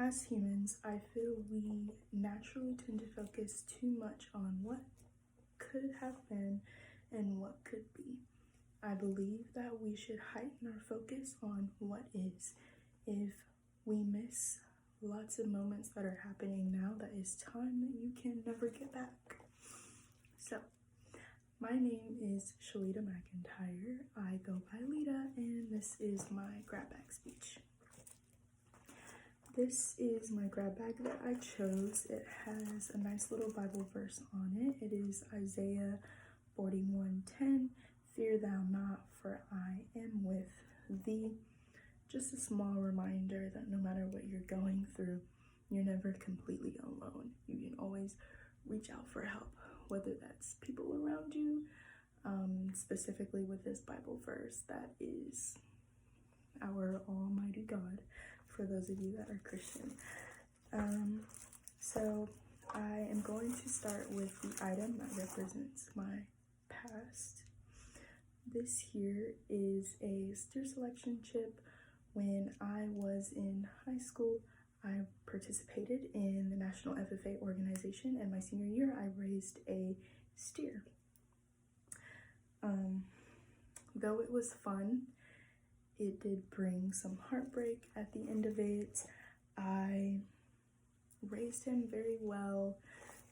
As humans, I feel we naturally tend to focus too much on what could have been and what could be. I believe that we should heighten our focus on what is. If we miss lots of moments that are happening now, that is time that you can never get back. So, my name is Shalita McIntyre. I go by Lita, and this is my grab bag speech. This is my grab bag that I chose. It has a nice little Bible verse on it. It is Isaiah 41:10. Fear thou not, for I am with thee. Just a small reminder that no matter what you're going through, you're never completely alone. You can always reach out for help, whether that's people around you, specifically with this Bible verse that is our Almighty God, for those of you that are Christian. So I am going to start with the item that represents my past. This here is a steer selection chip. When I was in high school, I participated in the National FFA organization, and my senior year I raised a steer. Though it was fun, it did bring some heartbreak at the end of it. I raised him very well,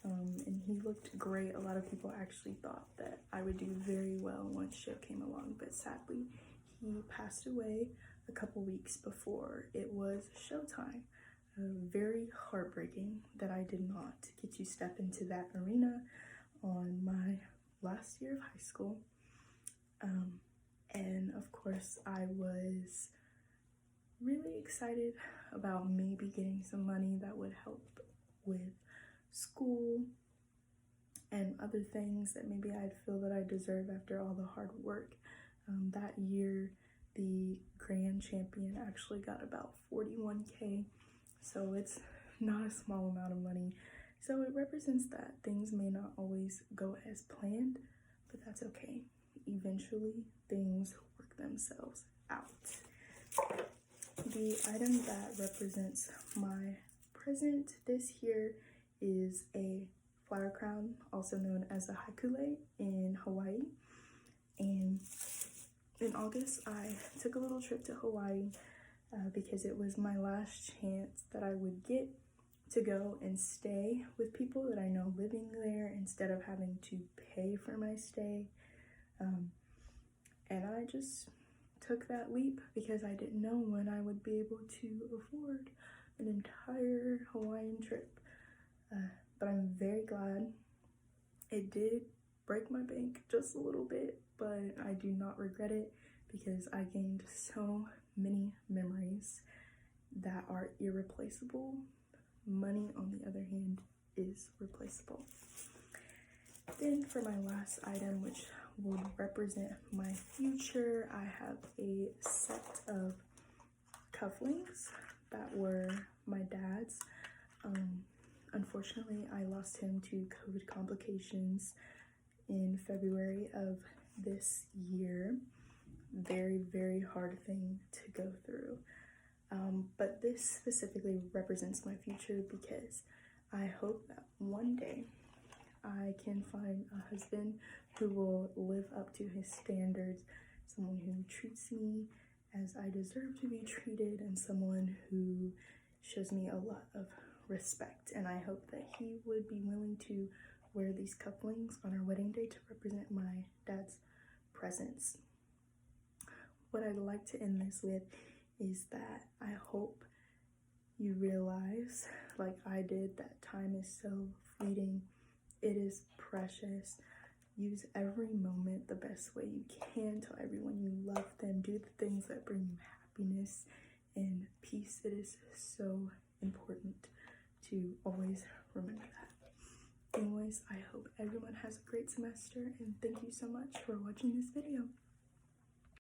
and he looked great. A lot of people actually thought that I would do very well once show came along, but sadly, he passed away a couple weeks before it was showtime. Very heartbreaking that I did not get to step into that arena on my last year of high school. And of course, I was really excited about maybe getting some money that would help with school and other things that maybe I'd feel that I deserve after all the hard work. That year, the grand champion actually got about $41K, so it's not a small amount of money. So it represents that things may not always go as planned, but that's okay. Eventually, things work themselves out. The item that represents my present this here is a flower crown, also known as a haikule in Hawaii. And in August, I took a little trip to Hawaii because it was my last chance that I would get to go and stay with people that I know living there instead of having to pay for my stay. And I just took that leap because I didn't know when I would be able to afford an entire Hawaiian trip. But I'm very glad. It did break my bank just a little bit, but I do not regret it because I gained so many memories that are irreplaceable. Money, on the other hand, is replaceable. Then for my last item, which would represent my future, I have a set of cufflinks that were my dad's. Unfortunately, I lost him to COVID complications in February of this year. Very, very hard thing to go through. But this specifically represents my future because I hope that one day I can find a husband who will live up to his standards, someone who treats me as I deserve to be treated, and someone who shows me a lot of respect. And I hope that he would be willing to wear these couplings on our wedding day to represent my dad's presence. What I'd like to end this with is that I hope you realize, like I did, that time is so fleeting. It is precious. Use every moment the best way you can. Tell everyone you love them. Do the things that bring you happiness and peace. It is so important to always remember that. Anyways, I hope everyone has a great semester, and thank you so much for watching this video.